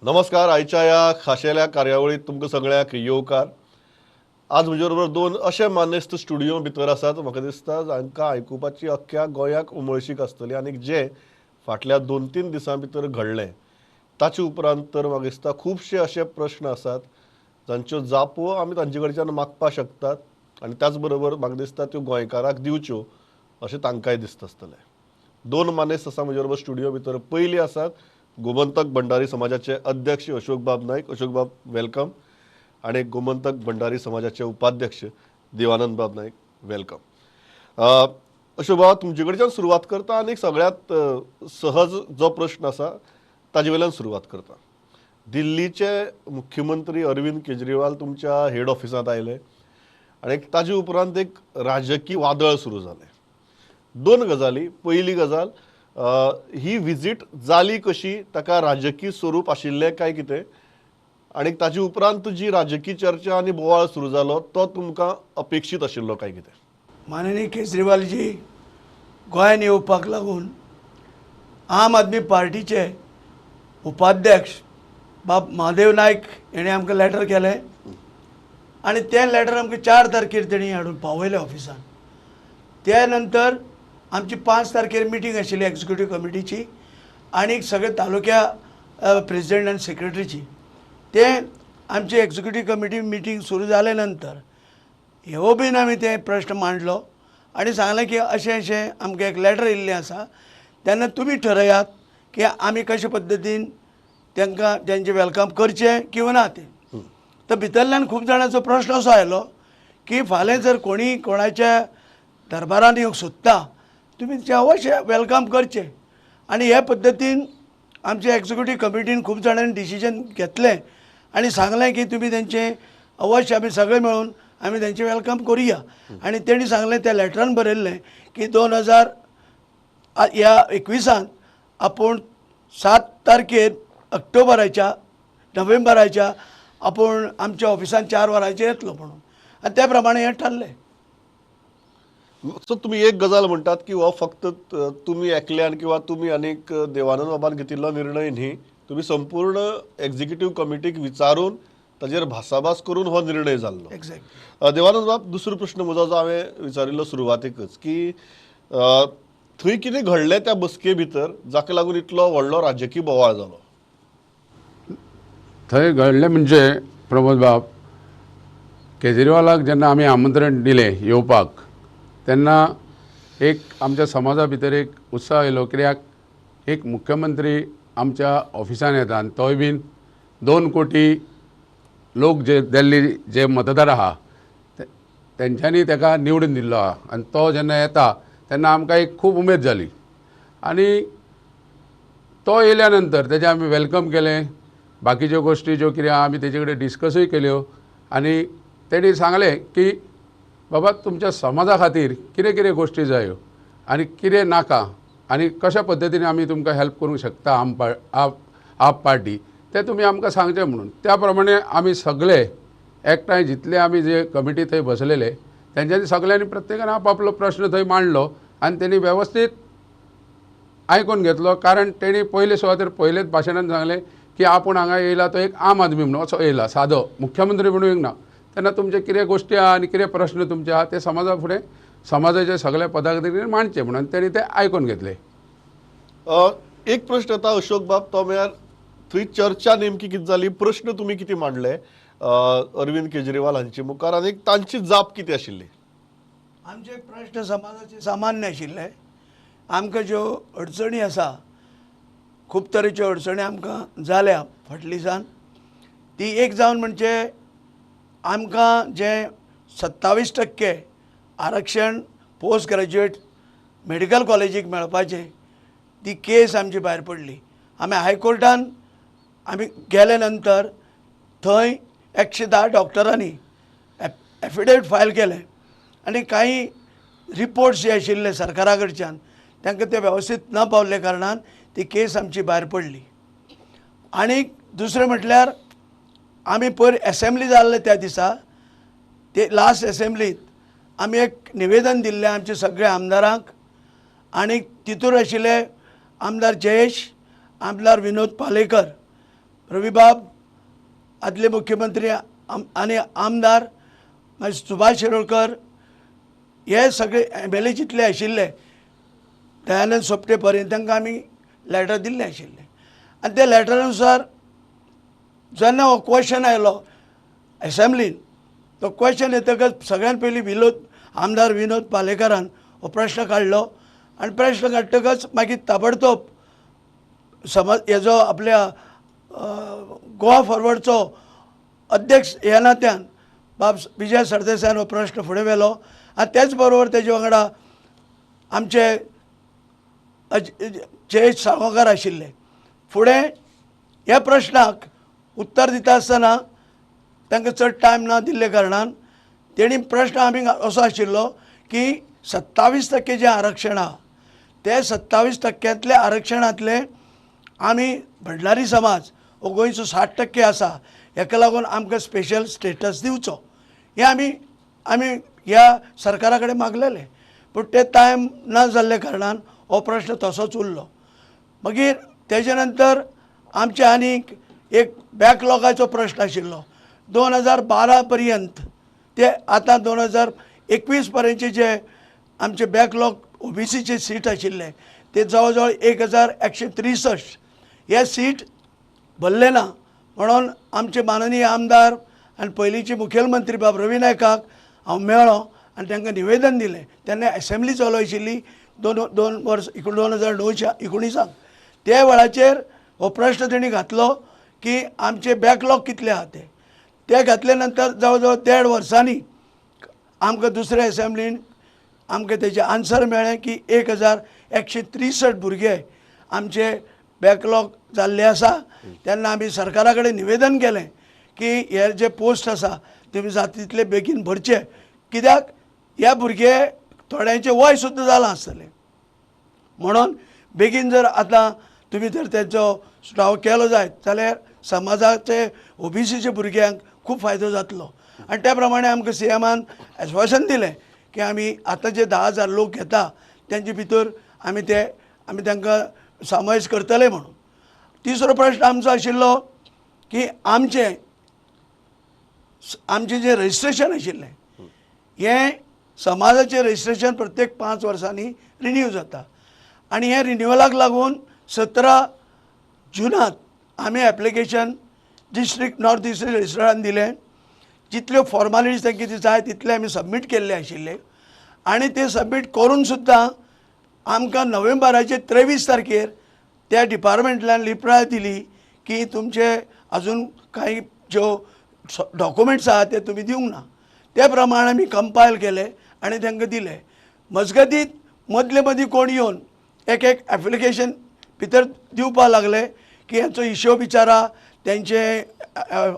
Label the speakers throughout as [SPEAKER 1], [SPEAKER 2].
[SPEAKER 1] नमस्कार. आयच्या या खाशेल्या कार्यावळीत तुमकां सगळ्यांक येवकार. आज म्हजे बरोबर दोन अशे मानेस्त स्टुडियो भितर आसात म्हाका दिसता जांकां आयकुपाची अख्ख्या गोंयाक उमळशीक आसतली आनी जे फाटल्या 2-3 दिसां भितर घडलें ताचे उपरांत तर म्हाका दिसता खुबशे अशे प्रश्न आसात जांच्यो जापो आमी तांचे कडच्यान मागपाक शकतात आनी त्याच बरोबर म्हाका दिसता त्यो गोंयकाराक दिवच्यो अशें तांकांय दिसता आसतलें. दोन मानेस्त आसा म्हजे बरोबर स्टुडियो भितर. पयली आसात गोमंतक भंडारी समाजाचे अध्यक्ष अशोक बाब नायक. अशोक बाब वेलकम. आणि गोमंतक भंडारी समाजाचे उपाध्यक्ष देवानंद बाब नायक वेलकम. अशोक बाब तुमचे कडच्यान सुरवात करता आनी सगळ्यात सहज जो प्रश्न आसा ताजे वयल्यान सुरवात करता. दिल्लीचे मुख्यमंत्री अरविंद केजरीवाल तुमच्या हेड ऑफिसांत आयले आनी ताजे उपरांत एक राजकीय वादळ सुरू जालें. दोन गजाली. पयली गजाल ही विजीट जाली कशी, ताका राजकीय स्वरूप आशिल्लें काय कितें, आनी ताजे उपरांत जी राजकीय चर्चा आनी बोवाळ सुरू जालो तो तुमकां अपेक्षीत आशिल्लो काय कितें?
[SPEAKER 2] माननीय केजरीवालजी गोंयांत येवपाक लागून आम आदमी पार्टीचे उपाध्यक्ष बाब महादेव नायक हेणें आमकां लेटर केलें आनी तें लेटर आमकां 4 तारखेर तेणी हाडून पावयलें ऑफिसान. त्या नंतर आमची 5 तारखेर मिटींग आशिल्ली एक्झिक्युटीव कमिटीची आनी सगळे तालुक्या प्रेसिडेंट आनी सेक्रेटरीची. ते आमची एक्झिक्युटीव कमिटी मिटींग सुरू जाले नंतर ह्यो बीन आमी ते प्रश्न मांडलो आनी सांगलें की अशें अशें आमकां एक लेटर येयल्लें आसा, तेन्ना तुमी ठरयात की आमी कशे पद्दतीन तांकां तेंचें वेलकम करचें किंवा ना तें. तर भितरल्यान खूब जाणांचो प्रश्न असो आयलो की फाल्यां जर कोणी कोणाच्या दरबारान येवंक सोदता तुमी तें अवश्य वेलकम करचें. आनी हे पद्दतीन आमच्या एक्झिक्युटीव कमिटीन खूब जाणांनी डिसिजन घेतलें आनी सांगलें की तुमी तेंचें अवश्य आमी सगळे मेळून आमी तेंचें वेलकम करुया. आनी तेणी सांगलें त्या लेटरान बरयल्लें की 2021 आपूण 7 तारखेर नोव्हेंबराच्या आपूण आमच्या ऑफिसान 4 वरांचेर येतलो म्हणून, आनी त्या प्रमाणे हें ठरलें.
[SPEAKER 1] सो तुम्ही एक गजाल म्हणटात की हो फक्त तुम्ही एकल्यान किंवा तुम्ही अनेक देवानंद बाबान घेतिल्लो निर्णय न्ही, तुम्ही संपूर्ण एक्झिक्युटीव कमिटीक विचारून ताजेर भासाभास करून हो निर्णय जाल्लो.
[SPEAKER 2] एक्झॅक्ट.
[SPEAKER 1] देवानंद बाब, दुसरो प्रश्न म्हजो जो हांवें विचारिल्लो सुरवातेकच की थंय कितें घडलें त्या बसके भितर जाका लागून इतलो व्हडलो राजकीय बोवाळ जालो?
[SPEAKER 3] थंय घडलें म्हणजे प्रमोद बाब, केजरीवालाक जेन्ना आमी आमंत्रण दिलें येवपाक तेन्ना एक आमच्या समाजा भितर एक उत्साह आयलो. कित्याक एक मुख्यमंत्री आमच्या ऑफिसान येता आनी तोय बीन 2 कोटी लोक जे दिल्ली जे मतदार आहा तेंच्यांनी ताका निवडून दिल्लो आहा आनी तो जेन्ना येता तेन्ना आमकां एक खूब उमेद जाली. आनी तो येयल्या नंतर तेजें आमी वेलकम केलें. बाकीच्यो गोश्टी ज्यो कितें आहा आमी तेजे कडेन डिस्कसूय केल्यो आनी तेणी सांगलें की बाबा तुमच्या समाजा खातीर कितें कितें गोश्टी जायो आनी कितें नाका आनी कशा पद्दतीन आमी तुमकां हेल्प करूंक शकता आप पार्टी तें तुमी आमकां सांगचें म्हणून. त्या प्रमाणे आमी सगळे एकठांय जितले आमी जे कमिटी थंय बसलेले तेंच्यांनी सगळ्यांनी प्रत्येकान आपलो प्रश्न थंय मांडलो आनी तेणी वेवस्थीत आयकून घेतलो. कारण तेणी पयले सुवातेर पयलेच भाशणान सांगलें की आपूण हांगा येयला तो एक आम आदमी म्हणून असो येयला, सादो मुख्यमंत्री म्हणून येवंक ना. तेन्ना तुमचे कितें गोश्टी आहा आनी कितें प्रश्न तुमचे आहा ते समाजा फुडें समाजाचे सगळे पदाधिकारी मांडचे म्हणून तेणी ते आयकून घेतले.
[SPEAKER 1] एक प्रश्न येता अशोक बाब, तो म्हळ्यार थंय चर्चा नेमकी कितें जाली, प्रश्न तुमी कितें मांडले अरविंद केजरीवाल हांचे मुखार आनी तांची जाप कितें आशिल्ली?
[SPEAKER 2] आमचे प्रश्न समाजाचे सामान्य आशिल्ले. आमकां ज्यो अडचणी आसा खूब तरेच्यो अडचणी आमकां जाल्या फाटल्या दिसान. ती एक जावन म्हणजे आमकां जे 27% आरक्षण पोस्ट ग्रॅज्युएट मेडिकल कॉलेजीक मेळपाचें ती केस आमची भायर पडली. आमी हायकोर्टान आमी गेले नंतर थंय 110 डॉक्टरांनी एफिडेविट फायल केलें आनी काही रिपोर्ट्स जे आशिल्ले सरकारा कडच्यान तांकां ते वेवस्थीत न पावल्ले कारणान ती केस आमची भायर पडली. आनी दुसरें म्हटल्यार आमी पयर एसेंब्ली जाल्ले त्या दिसा ते लास्ट एसेंब्लीत आमी एक निवेदन दिल्लें आमच्या सगळ्या आमदारांक आनी तितूर आशिल्ले आमदार जयेश, आमदार विनोद पालेकर, रविबाब आदले मुख्यमंत्री आनी आमदार मागीर सुभाष शिरोडकर हे सगळे MLA जितले आशिल्ले दयानंद सोपटे पर्यंत तांकां आमी लॅटर दिल्लें आशिल्लें आनी त्या लॅटरानुसार जेन्ना हो क्वेश्चन आयलो एसेंब्लीन तो क्वेश्चन येतकच सगळ्यान पयलीं आमदार विनोद पालेकरान हो प्रश्न काडलो आनी प्रश्न काडटकच मागीर ताबडतोब हेजो आपल्या गोवा फॉरवर्डचो अध्यक्ष ह्या नात्यान बाब विजय सरदेसायन हो प्रश्न फुडें व्हेलो आनी तेच बरोबर तेजे वांगडा आमचे जयेश साळगांवकार आशिल्ले. फुडें ह्या प्रश्नाक उत्तर दिता आसतना तांकां चड टायम ना दिल्ले कारणान तेणी प्रश्न आमी असो आशिल्लो की 27% जें आरक्षण आहा ते 27% आरक्षणांतले आमी भंडारी समाज हो गोंयचो 60% आसा हेका लागून आमकां स्पेशल स्टेटस दिवचो हें आमी ह्या सरकारा कडेन मागलेलें पूण ते टायम ना जाल्ले कारणान हो प्रश्न तसोच उरलो. मागीर तेजे नंतर आमचे आनीक एक बॅकलॉगाचो प्रश्न आशिल्लो 2012 पर्यंत ते आतां 2021 पर्यंतचे जे आमचे बॅकलॉग OBCचे सीट आशिल्ले ते जवळ जवळ 1163 हे सीट भरले ना म्हणून आमचे माननीय आमदार आनी पयलींचे मुखेलमंत्री बाब रवी नायकाक हांव मेळ्ळो आनी तांकां निवेदन दिलें. तेन्ना एसेंब्ली चालू आशिल्ली 2 वर्स 2019 त्या वेळाचेर हो प्रश्न तेणी घातलो की आमचे बॅकलॉग कितले आहा ते घातले नंतर जवळ जवळ 1.5 वर्सांनी आमकां दुसऱ्या एसेंब्लीन आमकां तेजें आन्सर मेळ्ळें की 1163 भुरगे आमचे बॅकलॉग जाल्ले आसा. तेन्ना आमी सरकारा कडेन निवेदन केलें की हे जे पोस्ट आसा तुमी जाता तितले बेगीन भरचे कित्याक ह्या भुरगे थोड्यांचें वय सुद्दां जालां आसतलें म्हणून बेगीन जर आतां तुमी जर तेचो सुटावो केलो जायत जाल्यार समाजाचे OBCचे भुरग्यांक खूब फायदो जातलो. आनी त्या प्रमाणे आमकां CMन एश्वासन दिलें की आमी आतां जे 10,000 लोक घेता तेंचे भितर आमी तांकां समावेश करतले म्हणून. तिसरो प्रश्न आमचो आशिल्लो की आमचें जें रजिस्ट्रेशन आशिल्लें हें समाजाचें रजिस्ट्रेशन प्रत्येक 5 वर्सांनी रिन्यू जाता आनी हे रिन्युवलाक लागून 17 जुनांत आमी एप्लिकेशन नॉर्थ डिस्ट्रिक्ट रजिस्ट्रारान दिलें. जितल्यो फॉर्मालिटीज तांकां जाय तितले आमी सबमीट केल्ले आशिल्ले आनी ते सबमीट करून सुद्दां आमकां नोव्हेंबराचे 23 तारखेर त्या डिपार्टमेंटान लिपराय दिली की तुमचे अजून काही ज्यो डॉक्युमेंट्स आहात ते तुमी दिवंक ना. त्या प्रमाणे आमी कंपायल केले आनी तांकां दिले. मजगतीत मदले मदीं कोण येवन एक एप्लिकेशन भितर दिवपाक लागले की हांचो हिशोब विचारा तेंचे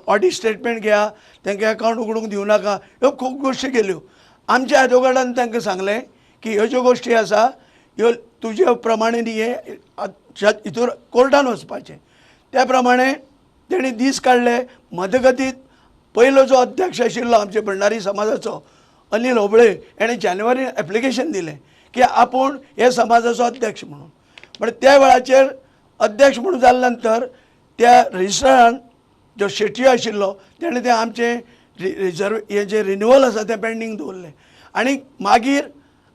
[SPEAKER 2] ऑडिट स्टेटमेंट घेया तांकां अकावंट उगडूंक दिवं नाका ह्यो खूब गोश्टी केल्यो. आमच्या एडवोकेटान तांकां सांगलें की ह्यो ज्यो गोश्टी आसा ह्यो तुजे प्रमाणे न्ही हे हितूर कोर्टान वचपाचें. त्या प्रमाणे तेणी दीस काडले. मजगतीत पयलो जो अध्यक्ष आशिल्लो आमच्या भंडारी समाजाचो अनिल होबळे हेणें जानेवारीन एप्लिकेशन दिलें की आपूण हे समाजाचो अध्यक्ष म्हणून. पण त्या वेळाचेर अध्यक्ष म्हणून जाल्या नंतर त्या रजिस्ट्रारान जो शेट्टी आशिल्लो तेणें तें आमचें हें जें रिन्युवल आसा तें पेंडींग दवरलें आनी मागीर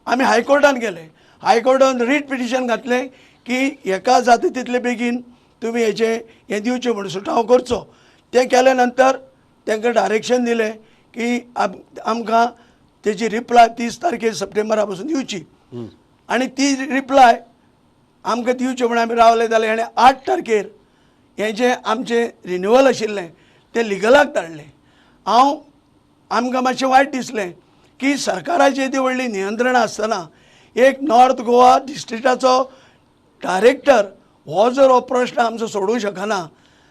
[SPEAKER 2] आमी हायकोर्टान गेले. हायकोर्टान रीट पिटिशन घातलें की हेका जाता तितले बेगीन तुमी हें दिवचें म्हणून सुटावो करचो. तें केले नंतर तांकां डायरेक्शन दिलें की आमकां तेजी रिप्लाय 30 तारखेर सप्टेंबरा पासून दिवची आनी ती रिप्लाय आमकां दिवची म्हणून आमी रावले जाल्यार हेणें 8 तारखेर हें जें आमचें रिन्युवल आशिल्लें तें लिगलाक धाडलें. आमकां मातशें वायट दिसलें की सरकाराची येदी व्हडली नियंत्रणां आसतना एक नॉर्थ गोवा डिस्ट्रिक्टाचो डायरेक्टर हो जर हो प्रश्न आमचो सोडूंक शकना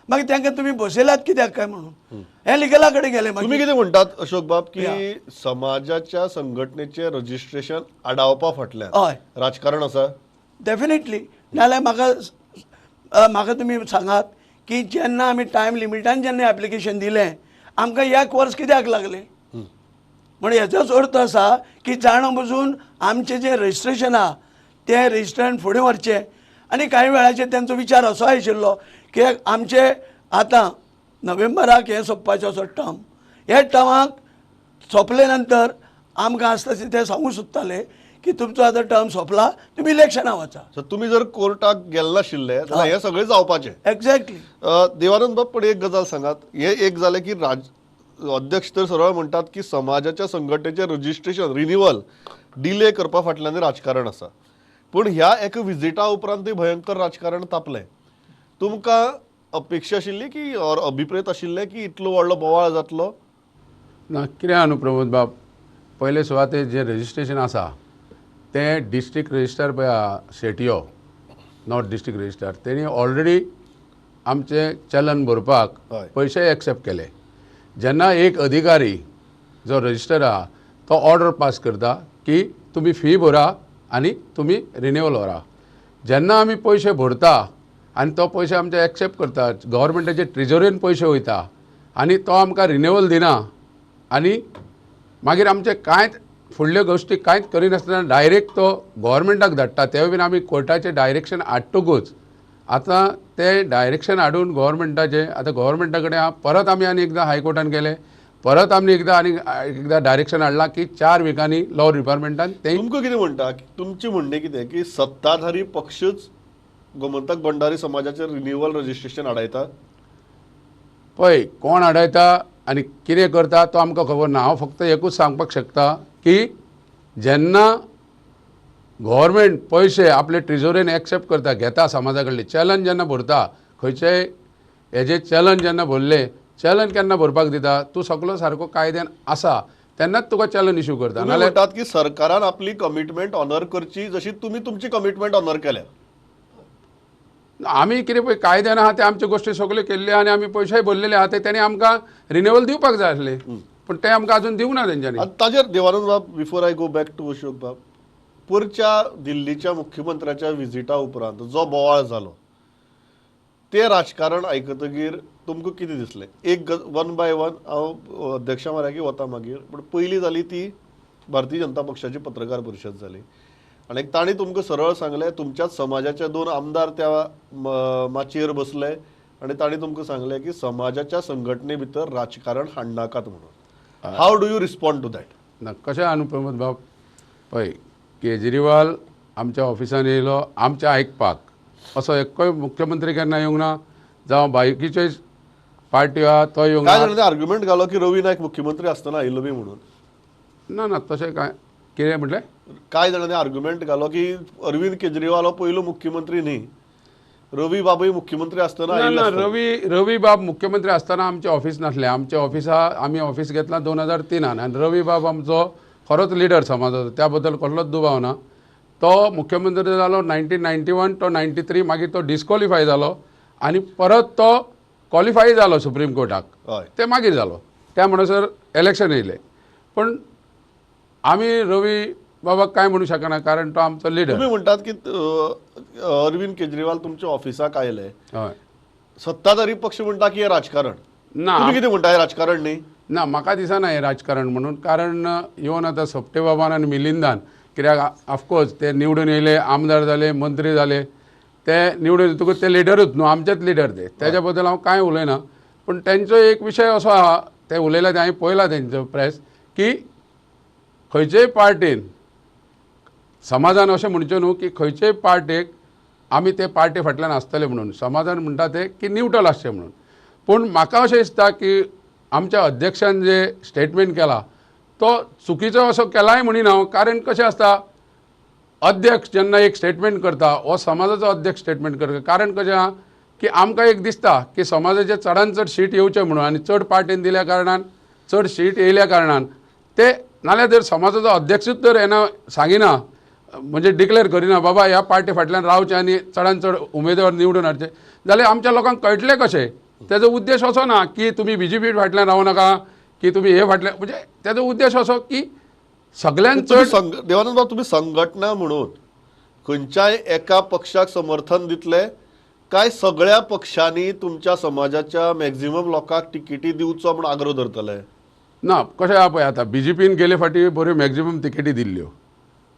[SPEAKER 2] मागीर तांकां तुमी बसयल्यात कित्याक काय म्हणून हें लिगला कडेन गेलें.
[SPEAKER 1] तुम्ही कितें म्हणटात अशोक बाब की समाजाच्या संघटनेचे रजिस्ट्रेशन आडावपा फाटल्यान
[SPEAKER 2] हय
[SPEAKER 1] राजकारण आसा?
[SPEAKER 2] डेफिनेटली. नाल्यार म्हाका तुमी सांगात की जेन्ना आमी टायम लिमिटान जेन्ना एप्लिकेशन दिलें आमकां 1 वर्स कित्याक लागलें म्हणजे हेचोच अर्थ आसा की जाणा बुजून आमचें जें रजिस्ट्रेशन आहा तें रजिस्ट्रारान फुडें व्हरचें. आनी कांय वेळाचेर तांचो विचार असो आशिल्लो की आमचे आतां नोव्हेंबराक हें सोंपपाचो असो टर्म, हे टर्माक सोंपले नंतर आमकां आसता ते सांगूंक सोदताले की तुमचो आतां टर्म सोंपला, तुमी इलेक्शनाक वचा.
[SPEAKER 1] सो तुमी जर कोर्टाक गेले नाशिल्ले जाल्यार हें सगळें जावपाचें.
[SPEAKER 2] एक्झॅक्टली.
[SPEAKER 1] देवानंद बाब, पण एक गजाल सांगात, हे एक जालें की अध्यक्ष तर सरळ म्हणटात की समाजाच्या संघटनेचें रजिस्ट्रेशन रिन्युअल डिले करपा फाटल्यान राजकारण आसा. पूण ह्या एका विजिटा उपरांत भयंकर राजकारण तापलें. तुमकां अपेक्षा आशिल्ली की अभिप्रेत आशिल्ले की इतलो व्हडलो बोवाळ जातलो?
[SPEAKER 3] ना, कितें आहा न्हू प्रमोद बाब, पयले सुवातेर जें रजिस्ट्रेशन आसा तें डिस्ट्रिक्ट रजिस्ट्रार पळय आहा शेटयो, नॉर्थ डिस्ट्रिक्ट रजिस्ट्रार, तेणी ऑलरेडी आमचें चलन भरपाक
[SPEAKER 1] हय.
[SPEAKER 3] पयशे एक्सेप्ट केले. जेन्ना एक अधिकारी जो रजिस्टर आहा तो ऑर्डर पास करता की तुमी फी भरा आनी तुमी रिन्युअल व्हरा. जेन्ना आमी पयशे भरता आनी तो पयशे आमचे एक्सेप्ट करता, गव्हर्मेंटाचे ट्रेजरीन पयशे वयता आनी तो आमकां रिन्युअल दिना आनी मागीर आमचे कांयच फुडल्यो गोश्टी कांयच करिनासतना डायरेक्ट तो गव्हर्मेंटाक धाडटा. तेवूय बीन आमी कोर्टाचें डायरेक्शन हाडटकूच आतां ते डायरेक्शन हाडून गव्हर्मेंटाचें आतां गव्हर्मेंटा कडेन आहा, परत आमी आनी एकदां हायकोर्टान गेले, परत आमी एकदां डायरेक्शन हाडलां की 4 विकांनी लॉ डिपार्टमेंटान ते.
[SPEAKER 1] तुमकां कितें म्हणटा, तुमचें म्हणणें कितें की सत्ताधारी पक्षच गोमंतक भंडारी समाजाचें रिन्युअल रजिस्ट्रेशन हाडयता?
[SPEAKER 3] पळय, कोण हाडयता आनी कितें करता तो आमकां खबर ना. हांव फक्त एकूच सांगपाक शकता की जेन्ना गव्हर्मेंट पयशे आपले ट्रेजरीन एक्सेप्ट करता, घेता समाजा कडले, चलन जेन्ना भरता, खंयचेय हेजे चलन जेन्ना भरले, चलन केन्ना भरपाक दिता, तूं सगळो सारको कायद्यान आसा तेन्नाच तुका चलन इश्यू करता.
[SPEAKER 1] तुम्ही
[SPEAKER 3] नाल्यार
[SPEAKER 1] म्हणटात की सरकारान आपली कमिटमेंट ऑनर करची जशी तुमी तुमची कमिटमेंट ऑनर केल्या.
[SPEAKER 3] आमी कितें पळय कायद्यान आहा ते आमच्यो गोश्टी सगल्यो केल्ल्यो आनी आमी पयशेय भरलेले आहा ते तेणी आमकां रिन्युअल दिवपाक जाय आसले, पूण ते आमकां अजून दिवंक ना तेंच्यांनी.
[SPEAKER 1] आनी ताजेर देवानंद बाब, before I go back to Ashok बाब, परच्या दिल्लीच्या मुख्यमंत्र्याच्या विजिटा उपरांत जो बोवाळ जालो ते राजकारण आयकतकीर तुमकां कितें दिसलें? एक वन बाय वन हांव अध्यक्षा म्हऱ्याकी वता मागीर, पूण पयली जाली ती भारतीय जनता पक्षाची पत्रकार परिशद जाली आनी तांणी तुमकां सरळ सांगलें, तुमच्याच समाजाचे 2 आमदार त्या माचयेर बसले आनी तांणी तुमकां सांगलें की समाजाच्या संघटने भितर राजकारण हाडनाकात म्हणून. How do you respond to that?
[SPEAKER 3] ना, कशें आहा न्हू प्रमोद बाब, पळय केजरीवाल आमच्या ऑफिसान येयलो आमचें आयकपाक, असो एक्कोय मुख्यमंत्री केन्ना येवंक ना, जावं बाकीच्योय पार्ट्यो आहा तो येवंक
[SPEAKER 1] काय
[SPEAKER 3] ना.
[SPEAKER 1] जाणांनी आर्ग्युमेंट घालो की रवी नायक मुख्यमंत्री आसतना आयिल्लो बी म्हणून.
[SPEAKER 3] ना ना, तशें काय कितें म्हटलें?
[SPEAKER 1] काय जाणांनी आर्ग्युमेंट घालो की अरविंद केजरीवाल हो पयलो मुख्यमंत्री न्ही, रवी बाबूय मुख्यमंत्री आसतना
[SPEAKER 3] ना
[SPEAKER 1] आयिल्लो
[SPEAKER 3] ना,
[SPEAKER 1] आसतलो.
[SPEAKER 3] रवी बाब मुख्यमंत्री आसतना आमचें ऑफिस नासलें. आमच्या ऑफिसा आमी ऑफिस घेतलां 2003 आनी रवी बाब आमचो खरोच लिडर समाजाचो, त्या बद्दल कसलोच दुबाव ना. तो मुख्यमंत्री जालो 1991 to 93, मागीर तो डिस्क्वॉलिफाय जालो आनी परत तो क्वॉलिफाय जालो सुप्रीम कोर्टाक,
[SPEAKER 1] हय.
[SPEAKER 3] ते मागीर जालो. त्या म्हणसर इलेक्शन येयलें, पण आमी रवी बाबाक काय म्हणू शकना कारण तो आमचो लिडर.
[SPEAKER 1] तुम्ही म्हणटात की अरविंद केजरीवाल तुमच्या ऑफिसाक आयले,
[SPEAKER 3] हय
[SPEAKER 1] सत्ताधारी पक्ष म्हणटा की हे राजकारण.
[SPEAKER 3] ना
[SPEAKER 1] तुम्ही कितें म्हणटा हे राजकारण न्ही?
[SPEAKER 3] ना, म्हाका दिसना हें राजकारण म्हणून. कारण इवन आतां सोपटे बाबान आनी मिलिंदान, कित्याक ऑफकोर्स ते निवडून येयले, आमदार जाले, मंत्री जाले, ते निवडून येतकूच ते लिडरूच न्हू, आमचेच लिडर ते, त्याच्या बद्दल हांव कांय उलयना. पूण तेंचो एक विशय असो आहा, ते उलयला ते हांवें पळयला तेंचो प्रेस, की खंयचेय पार्टीन समाजान अशें म्हणचें न्हू की खंयचेय पार्टेक आमी ते पार्टी फाटल्यान आसतले म्हणून, समाजान म्हणटा ते की न्यूट्रल आसचें म्हणून. पूण म्हाका अशें दिसता की आमच्या अध्यक्षान जे स्टेटमेंट केला तो चुकीचो असो केलाय म्हणीन हांव. कारण कशें आसता, अध्यक्ष जेन्ना एक स्टेटमेंट करता, हो समाजाचो अध्यक्ष स्टेटमेंट करता. कारण कशें आहा की आमकां एक दिसता की समाजाचे चडांत चड सीट येवचें म्हणून, आनी चड पार्टीन दिल्या कारणान, चड सीट येयल्या कारणान ते, नाल्यार जर समाजाचो अध्यक्षूच जर येना सांगिना, म्हणजे डिक्लेअर करिना बाबा ह्या पार्टी फाटल्यान रावचें आनी चडांत चड उमेदवार निवडून हाडचे, जाल्यार आमच्या लोकांक कळटलें कशें. तेजो उद्देश असो ना की तुमी BJP फाटल्यान रावं नाका, की तुमी हे फाटल्यान, म्हणजे तेजो उद्देश असो की सगळ्यांत चड.
[SPEAKER 1] देवानंद बाब, तुम्ही संघटना म्हणून खंयच्याय एका पक्षाक समर्थन दितले काय सगळ्या पक्षांनी तुमच्या समाजाच्या मॅक्झिमम लोकांक तिकेटी दिवचो म्हणून आग्रो धरतले?
[SPEAKER 3] ना, कशें आहा पळय, आतां BJPन गेले फाटी बऱ्यो मॅक्झिमम तिकेटी दिल्ल्यो,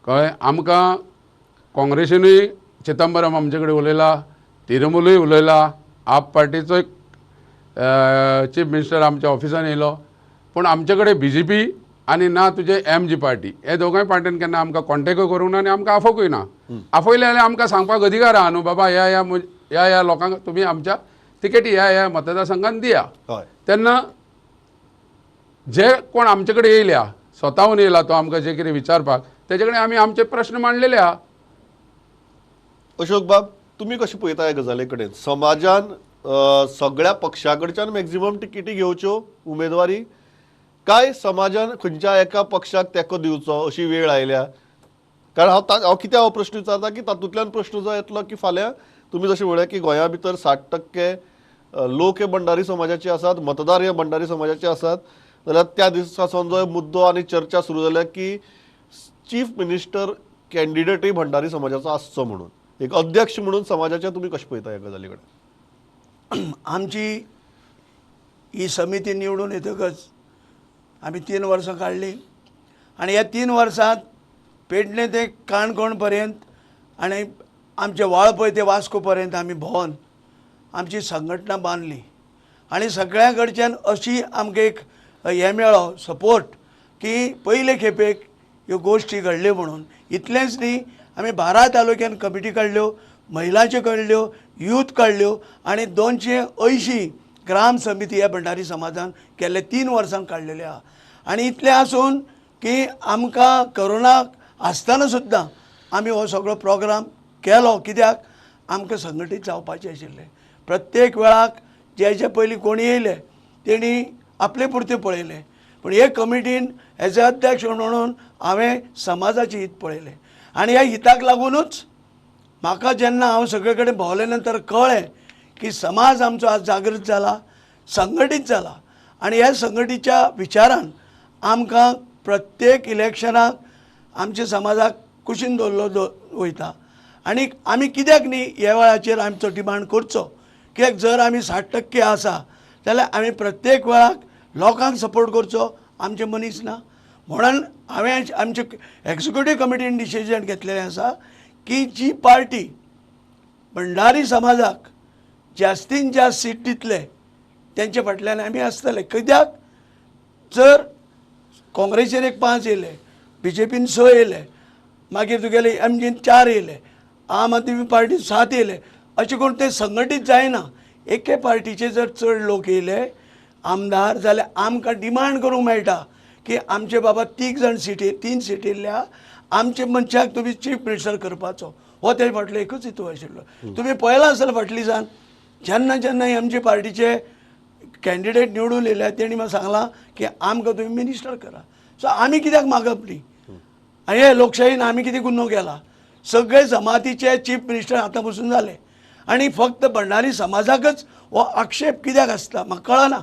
[SPEAKER 3] कळ्ळें. आमकां काँग्रेसीनूय चिदंबरम आमचे कडेन उलयला, तिरुमूलूय उलयला, आप पार्टीचो चीफ मिनिस्टर आमच्या ऑफिसान येयलो, पूण आमचे कडेन BJP आनी ना तुजे MG पार्टी हे दोगांय पार्टीन केन्ना आमकां कॉन्टेक्टूय करूंक ना आनी आमकां आफोकूय ना. आफयले जाल्यार आमकां सांगपाक अधिकार आहा न्हू बाबा ह्या लोकांक तुमी आमच्या तिकेटी ह्या मतदारसंघान दिया.
[SPEAKER 1] हय
[SPEAKER 3] तेन्ना जे कोण आमचे कडेन येयल्या स्वताहून येयला तो आमकां जे कितें विचारपाक तेजे कडेन आमी आमचे प्रश्न मांडलेले आहा.
[SPEAKER 1] अशोक बाब, तुम्ही कशी पळयता ह्या गजाली कडेन? समाजान सगळ्या पक्षा कडच्यान मॅक्झिमम तिकेटी घेवच्यो उमेदवारी, काय समाजान खंयच्या एका पक्षाक तेंको दिवचो अशी वेळ आयल्या? कारण हांव कित्याक हो प्रश्न विचारता की तातूंतल्यान प्रश्न जो येतलो की फाल्यां तुमी जशें म्हळें की गोंया भितर 60% लोक हे भंडारी समाजाचे आसात, मतदार हे भंडारी समाजाचे आसात, जाल्यार त्या दिसासावन जो मुद्दो आनी चर्चा सुरू जाल्या की चीफ मिनिस्टर कॅन्डिडेटूय भंडारी समाजाचो आसचो म्हणून. एक अध्यक्ष म्हणून समाजाच्या तुमी कशें पळयता ह्या गजाली कडेन?
[SPEAKER 2] आमची ही समिती निवडून येतकच आमी 3 वर्सां काडली आणि ह्या 3 वर्सांत पेडणे ते काणकोण पर्यंत आणि आमचे वाळपय ते वास्को पर्यंत आमी भोंवन आमची संघटना बांदली आणि सगळ्या कडच्यान अशी आमकां एक हे मेळ्ळो सपोर्ट की पयले खेपेक ह्यो गोश्टी घडल्यो म्हणून. इतलेंच न्ही, आमी 12 तालुक्यान कमिटी काडल्यो, महिलांच्यो काडल्यो, यूथ काडल्यो आणि 280 ग्राम समिती ह्या भंडारी समाजान केल्ले 3 वर्सांक काडलेले आहा. आणि इतलें आसून की आमकां कोरोना आसतना सुद्दां आमी हो सगळो प्रोग्राम केलो. कित्याक आमकां संघटीत जावपाचें आशिल्लें. प्रत्येक वेळाक जे पयलीं कोण येयले तेणी आपले पुरते पळयले, पूण हे कमिटीन एज अ अध्यक्ष म्हणून हांवें समाजाचें हित पळयलें. आनी ह्या हिताक लागूनच म्हाका जेन्ना हांव सगळे कडेन भोंवले नंतर कळ्ळें की समाज आमचो आज जागृत जाला, संघटीत जाला आणि ह्या संघटीच्या विचारान आमकां प्रत्येक इलेक्शनाक आमच्या समाजाक कुशीन दवरलो वयता. आनी आमी कित्याक न्ही ह्या वेळाचेर आमचो डिमांड करचो, कित्याक जर आमी 60% आसा जाल्यार आमी प्रत्येक वेळाक लोकांक सपोर्ट करचो, आमचे मनीस ना. म्हणून हांवें आमचे एक्झिक्युटीव कमिटीन डिसिजन घेतलेलें आसा की जी पार्टी भंडारी समाजाक जास्तीत जास्त सीट दितले तेंचे फाटल्यान आमी आसतले. कित्याक जर काँग्रेसीन एक 5 येयले, BJPन 6 येयले, मागीर तुगेले MGन 4 येयले, आम आदमी पार्टीन 7 येयले, अशें करून ते संघटीत जायना. एके पार्टीचे जर चड लोक येयले आमदार जाल्यार आमकां डिमांड करूंक मेळटा की आमचे बाबा 3 सीट येयल्या, आमचे मनशाक तुमी चीफ मिनिस्टर करपाचो. हो तेजे फाटलो एकूच हेतू आशिल्लो. तुमी पळयलां आसतलें फाटली जाण जेन्ना जेन्ना आमचे पार्टीचे कॅन्डिडेट निवडून येयले तेणी म्हाका सांगलां की आमकां तुमी मिनिस्टर करा. सो आमी कित्याक मागप न्ही? आनी हे लोकशायेन आमी कितें गुन्हो केला? सगळे जमातीचे चीफ मिनिस्टर आतां बसून जाले आनी फक्त भंडारी समाजाकच हो आक्षेप कित्याक आसता म्हाका कळना.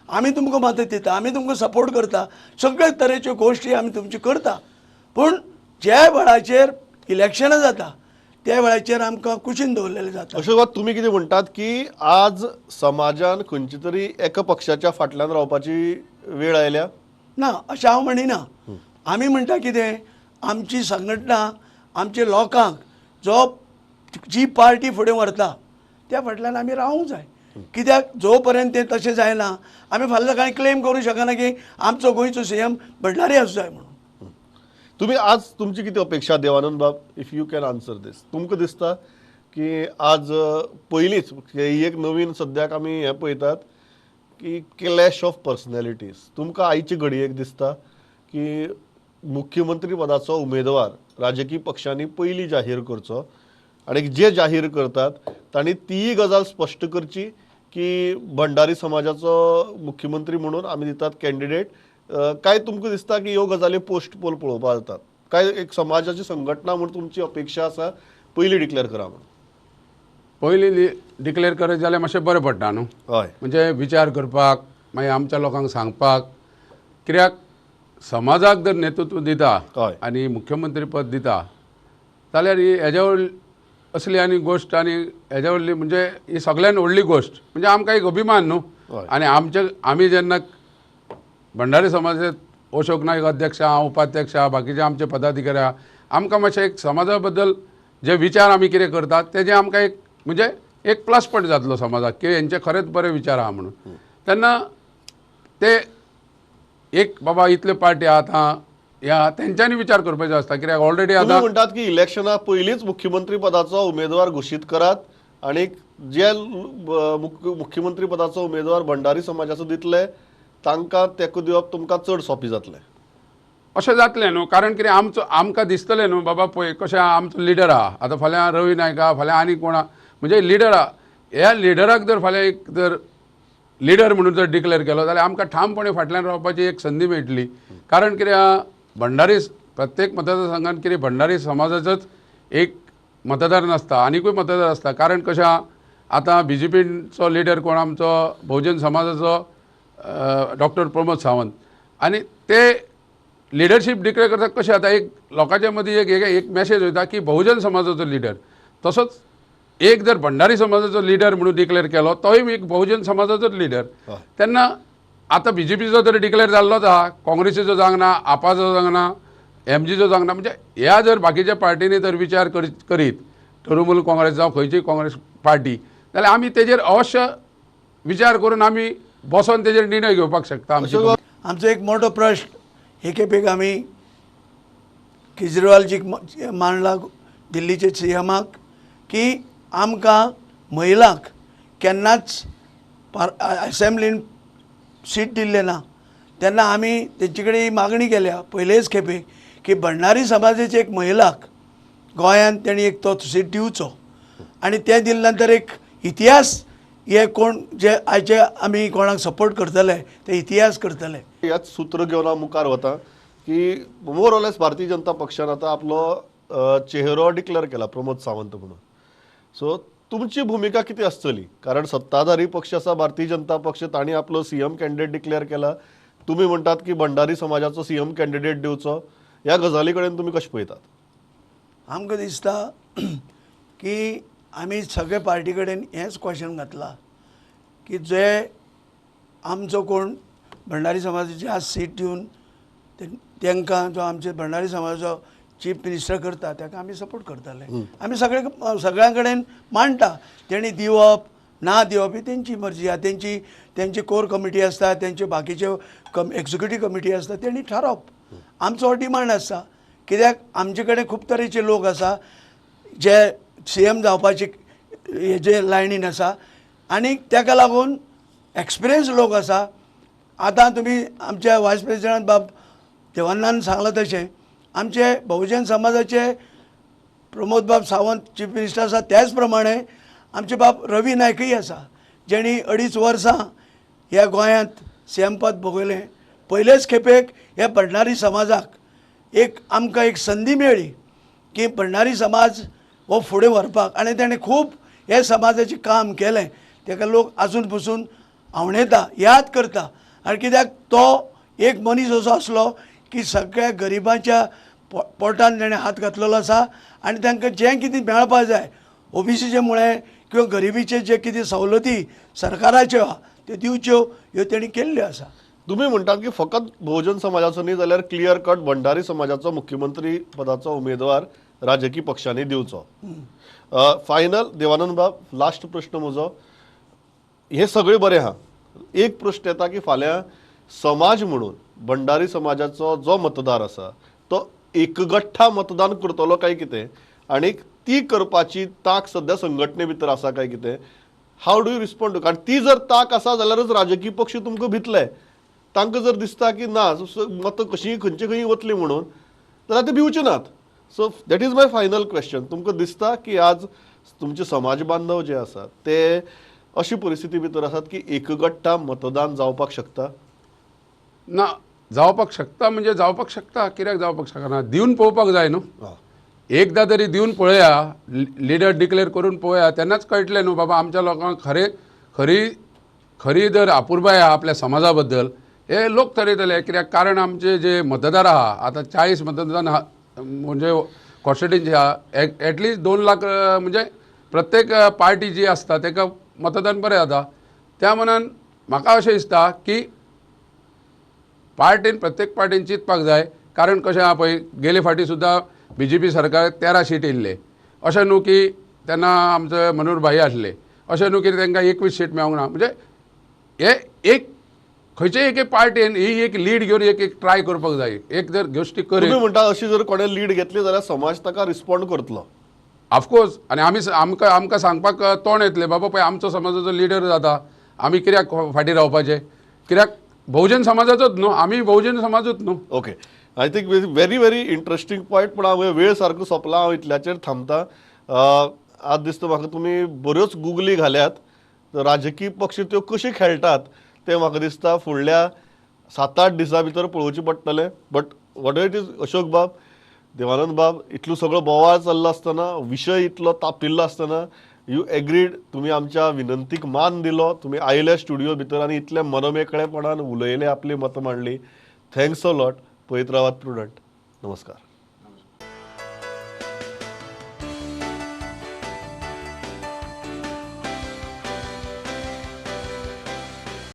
[SPEAKER 2] आमी तुमकां मदत दिता, आमी तुमकां सपोर्ट करता, सगळे तरेच्यो गोश्टी आमी तुमच्यो करता, पूण ज्या वेळाचेर इलेक्शनां जाता त्या वेळाचेर आमकां कुशीन दवरलेलें जाता.
[SPEAKER 1] अशोक बाब, तुम्ही कितें म्हणटात की आज समाजान खंयची तरी एका पक्षाच्या फाटल्यान रावपाची वेळ आयल्या?
[SPEAKER 2] ना, अशें हांव म्हणिना. आमी म्हणटा कितें, आमची संघटना आमच्या लोकांक जी पार्टी फुडें व्हरता त्या फाटल्यान आमी रावूंक जाय. कित्याक जो पर्यंत तें तशें जायना आमी फाल्यां कांय क्लेम करूं शकना की आमचो गोंयचो CM भंडारी आसूं जाय म्हणून.
[SPEAKER 1] तुम्ही आज तुमची किती अपेक्षा देवानंद बाब, इफ यू कॅन आन्सर दिस? तुमकां दिसता की आज पयलींच ही एक नवीन सद्याक आमी हें पळयतात की क्लॅश ऑफ पर्सनॅलिटीज. तुमकां आयचे घडयेक दिसता की मुख्यमंत्री पदाचो उमेदवार राजकीय पक्षांनी पयलीं जाहीर करचो आणि जे जाहीर करतात तांणी ती गजाल स्पश्ट करची की भंडारी समाजाचो मुख्यमंत्री म्हणून आमी दितात कॅन्डिडेट? काय तुमकां दिसता की ह्यो गजाली पोस्ट पोल पळोवपा जातात? काय एक समाजाची संघटना म्हणून तुमची अपेक्षा आसा पयलीं डिक्लेअर करा म्हणून?
[SPEAKER 3] पयलीं डिक्लेअर करत जाल्यार मातशें बरें पडटा न्हू.
[SPEAKER 1] हय,
[SPEAKER 3] म्हणजे विचार करपाक मागीर आमच्या लोकांक सांगपाक. कित्याक समाजाक जर नेतृत्व दिता
[SPEAKER 1] हय.
[SPEAKER 3] आनी मुख्यमंत्री पद दिता जाल्यार ही हेज्या व्हडली असली आनी गोश्ट आनी हेज्या व्हडली म्हणजे ही सगळ्यान व्हडली गोश्ट म्हणजे आमकां एक अभिमान न्हू.
[SPEAKER 1] हय.
[SPEAKER 3] आनी आमी जेन्ना भंडारी समाजाचे अशोक नायक अध्यक्ष आहा, उपाध्यक्ष आहा, बाकीचे आमचे पदाधिकारी आहा, आमकां मातशें एक समाजा बद्दल जे विचार आमी कितें करतात तेजे आमकां एक म्हणजे एक प्लस पॉयंट जातलो समाजाक की हेंचे खरेंच बरे विचार आहा म्हणून तेन्ना ते एक बाबा इतले पार्टी आतां ह्या तेंच्यांनी विचार करपाचो आसता कित्याक ऑलरेडी
[SPEAKER 1] तुम्ही
[SPEAKER 3] आतां
[SPEAKER 1] म्हणटात की इलेक्शना पयलींच मुख्यमंत्री पदाचो उमेदवार घोशीत करात आणि जे मुख्यमंत्री पदाचो उमेदवार भंडारी समाजाचो दितले तांकां तेंको दिवप तुमकां चड सोंपें जातलें.
[SPEAKER 3] अशें जातलें न्हू कारण कितें आमकां दिसतलें न्हू बाबा पळय कशें आमचो लिडर आहा आतां फाल्यां रवी नायक आहा फाल्यां आनी कोण आहा म्हणजे लिडर आहा ह्या लिडराक जर फाल्यां एक जर लिडर म्हणून जर डिक्लेअर केलो जाल्यार आमकां ठामपणे फाटल्यान रावपाची एक संदी मेळटली. कारण कितें आहा भंडारी प्रत्येक मतदारसंघात कितें भंडारी समाजाचोच एक मतदार नासता आनीकूय मतदार आसता. कारण कशें आहा आतां BJPचो लिडर कोण आमचो बहुजन समाजाचो डॉक्टर प्रमोद सावंत आनी ते लिडरशीप डिक्लेअर करता कशें जाता एक लोकांच्या मदीं एक मॅसेज वयता की बहुजन समाजाचो लिडर तसोच एक जर भंडारी समाजाचो लिडर म्हणून डिक्लेअर केलो तोय एक बहुजन समाजाचोच लिडर. तेन्ना आतां BJPचो जर डिक्लेअर जाल्लोच आहा काँग्रेसीचो जावंक ना आपाचो जावंक ना MGचो जावंक ना म्हणजे ह्या जर बाकीच्या पार्टींनी जर विचार करीत तृणमूल काँग्रेस जावं खंयचीय काँग्रेस पार्टी जाल्यार आमी तेजेर अवश्य विचार करून आमी बसोन तेजेर निर्णय घेवपाक शकता.
[SPEAKER 2] आमचो एक मोठो प्रश्न हे खेपेक आमी केजरीवालजीक मांडला दिल्लीचे CMाक की आमकां महिलांक केन्नाच असेंब्लीन सीट दिल्लें ना. तेन्ना आमी तेंचे कडेन ही मागणी केल्या पयलेच खेपेक की भंडारी समाजाचे एक महिलाक गोंयांत तेणी एक तो सीट दिवचो आनी तें दिले नंतर एक इतिहास हे कोण जे आयचे आमी कोणाक सपोर्ट करतले ते इतिहास करतले.
[SPEAKER 1] याच सूत्र घेवन हांव मुखार वता की मोर ऑलेस भारतीय जनता पक्षान आतां आपलो चेहरो डिक्लेअर केला प्रमोद सावंत म्हणून. सो तुमची भूमिका किती आसतली कारण सत्ताधारी पक्ष आसा भारतीय जनता पक्ष तांणी आपलो CM कॅन्डिडेट डिक्लेअर केला. तुम्ही म्हणटात की भंडारी समाजाचो CM कॅन्डिडेट दिवचो ह्या गजाली कडेन तुमी कशें पळयतात.
[SPEAKER 2] आमकां दिसता की आमी सगळे पार्टी कडेन हेंच क्वेश्चन घातला की जे आमचो कोण भंडारी समाजाची आज सीट दिवन तांकां जो आमचे भंडारी समाजाचो चीफ मिनिस्टर करता ताका आमी सपोर्ट करताले. आमी सगळ्यां कडेन मांडटा तेणी दिवप ना दिवप ही तेंची मर्जी आहा. तेंची कोर कमिटी आसता तेंचे बाकीचे एक्झिक्युटीव कमिटी आसता तेणी थारावप. आमचो हो डिमांड आसा कित्याक आमचे कडेन खूब तरेचे लोक आसा जे CM जावपाचे हेजे लायनीन आसा आनी ताका लागून एक्सपिरियन्स लोक आसा. आतां तुमी आमच्या वायस प्रेसिडेंट बाब देवानंदान सांगलां तशें आमचे बहुजन समाजाचे प्रमोद बाब सावंत चीफ मिनिस्टर आसा त्याच प्रमाणे आमचे बाब रवी नायकय आसा जेणी 2.5 वर्सां ह्या गोंयांत CM पद भोगयलें. पयलेच खेपेक ह्या भंडारी समाजाक आमकां एक संदी मेळ्ळी की भंडारी समाज हो फुडें व्हरपाक आनी ताणें खूब हे समाजाचें काम केलें. ताका लोक आजून पसून आवडटा याद करता आनी कित्याक तो एक मनीस असो आसलो की सगळ्या गरिबांच्या पोटान ताणें हात घातलेलो आसा आनी तांकां जें कितें मेळपाक जाय OBCचे मुळे किंवा गरिबीचे जे कितें सवलती सरकाराच्यो आहा त्यो दिवच्यो ह्यो तेणी केल्ल्यो आसा.
[SPEAKER 1] तुम्ही म्हणटात की फकत बहुजन समाजाचो न्ही जाल्यार क्लियर कट भंडारी समाजाचो मुख्यमंत्री पदाचो उमेदवार राजकीय पक्षांनी दिवचो. फायनल देवानंद बाब लास्ट प्रश्न म्हजो हे सगळें बरें आहा. एक प्रश्न येता की फाल्यां समाज म्हणून भंडारी समाजाचो जो मतदार आसा तो एकगठ्ठा मतदान करतलो काय कितें आनी ती करपाची तांक सध्या संघटने भितर आसा काय कितें how do you respond to कारण ती जर तांक आसा जाल्यारच राजकीय पक्ष तुमकां भितले. तांकां जर दिसता की ना मत कशीं खंयची खंय वतली म्हणून जाल्यार ते भिवचे नात. So that is my final question. तुमकां दिसता की आज तुमचे समाज बांधव जे आसात ते अशी परिस्थिती भितर आसात की एकगठ्ठा मतदान जावपाक शकता.
[SPEAKER 3] ना जावपाक शकता म्हणजे जावपाक शकता कित्याक जावपाक शकना दिवन पळोवपाक जाय न्हू. एकदा तरी दिवन पळया लिडर डिक्लेअर करून पळया तेन्नाच कळटलें न्हू बाबा आमच्या लोकांक खरी जर आपुरबाय आहा आपल्या समाजा बद्दल हे लोक ठरयतले. कित्याक कारण आमचे जे मतदार आहा आतां 40 मतदान म्हणजे कॉन्स्टिट्युएन्सी आहा एटलिस्ट 2 लाख म्हणजे प्रत्येक पार्टी जी आसता ताका मतदान बरें जाता. त्या मनान म्हाका अशें दिसता की प्रत्येक पार्टीन चिंतपाक जाय. कारण कशें आहा पळय गेले फाटी सुद्दां BJP सरकार 13 सीट येयल्ले अशें न्हू की तेन्ना आमचे मनोहर भाई आसले अशें न्हू कितें तांकां 21 सीट मेळोंक ना म्हणजे हे एक खंयचेय एक पार्टीन ही एक लीड घेवन एक ट्राय करपाक जाय एक जर गोश्टी
[SPEAKER 1] तुम्ही
[SPEAKER 3] करीत
[SPEAKER 1] म्हणटा अशी जर कोणें लीड घेतली जाल्यार समाज ताका रिस्पॉन्ड करतलो.
[SPEAKER 3] ऑफकोर्स आनी आमकां सांगपाक तोंड येतलें बाबा पळय आमचो समाजाचो लिडर जाता आमी कित्याक फाटीं रावपाचें कित्याक बहुजन समाजाचोच न्हू आमी बहुजन समाजूच न्हू.
[SPEAKER 1] Okay I think very very interesting point. पूण हांव वेळ सारको सोंपला हांव इतल्याचेर थांबता. आज दिसता म्हाका तुमी बऱ्योच गुगली घाल्यात. राजकीय पक्ष त्यो कशी खेळटात ते म्हाका दिसता फुडल्या 7-8 दिसां भितर पळोवचें पडटलें. But what it is Ashok बाब, देवानंद बाब, इतलो सगळो बोवाळ चल्लो आसतना विशय इतलो तापिल्लो आसतना यू एग्रीड, तुमी आमच्या विनंतीक मान दिलो, तुमी आयले स्टुडिओ भितर आनी इतले मनमेकळेपणान उलयले, आपली मतां मांडली. Thanks a lot. पळयत रावात प्रुडंट. नमस्कार.